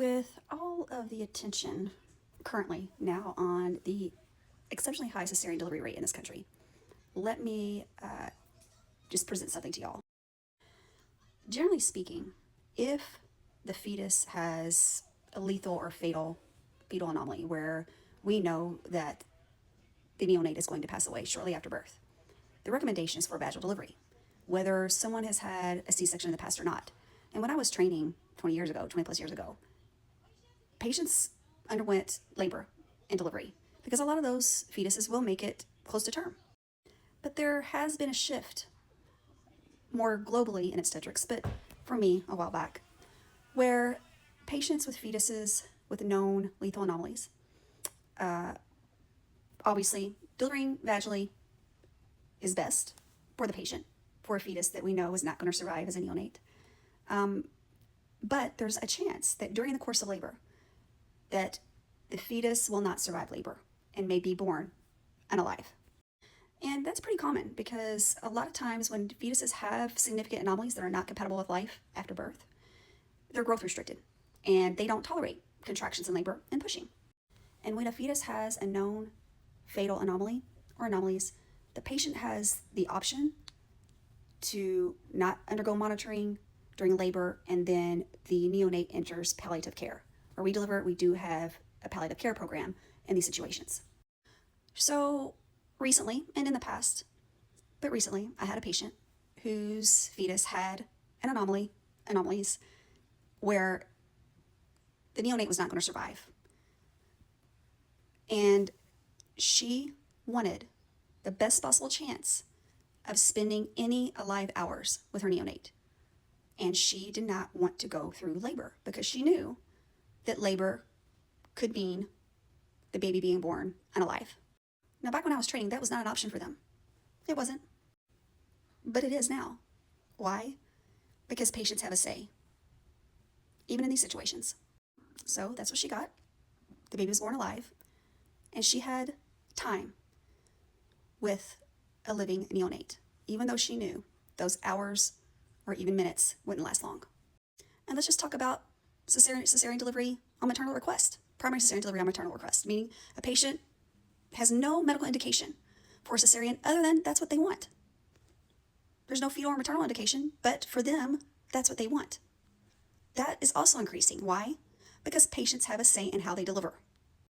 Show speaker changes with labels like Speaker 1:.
Speaker 1: With all of the attention currently now on the exceptionally high cesarean delivery rate in this country, let me just present something to y'all. Generally speaking, if the fetus has a lethal or fatal fetal anomaly where we know that the neonate is going to pass away shortly after birth, the recommendation is for vaginal delivery, whether someone has had a C-section in the past or not. And when I was training 20 plus years ago, patients underwent labor and delivery because a lot of those fetuses will make it close to term. But there has been a shift more globally in obstetrics, but for me a while back, where patients with fetuses with known lethal anomalies, obviously delivering vaginally is best for the patient, for a fetus that we know is not going to survive as a neonate. But there's a chance that during the course of labor that the fetus will not survive labor and may be born unalive. And that's pretty common because a lot of times when fetuses have significant anomalies that are not compatible with life after birth, they're growth restricted and they don't tolerate contractions in labor and pushing. And when a fetus has a known fatal anomaly or anomalies, the patient has the option to not undergo monitoring during labor, and then the neonate enters palliative care. Where we deliver, we do have a palliative care program in these situations. So recently, and in the past, but recently, I had a patient whose fetus had an anomalies where the neonate was not going to survive. And she wanted the best possible chance of spending any alive hours with her neonate. And she did not want to go through labor because she knew that labor could mean the baby being born unalive. Now, back when I was training, that was not an option for them. It wasn't. But it is now. Why? Because patients have a say, even in these situations. So that's what she got. The baby was born alive, and she had time with a living neonate, even though she knew those hours or even minutes wouldn't last long. And let's just talk about cesarean delivery on maternal request, primary cesarean delivery on maternal request, meaning a patient has no medical indication for cesarean other than that's what they want. There's no fetal or maternal indication, but for them, that's what they want. That is also increasing. Why? Because patients have a say in how they deliver.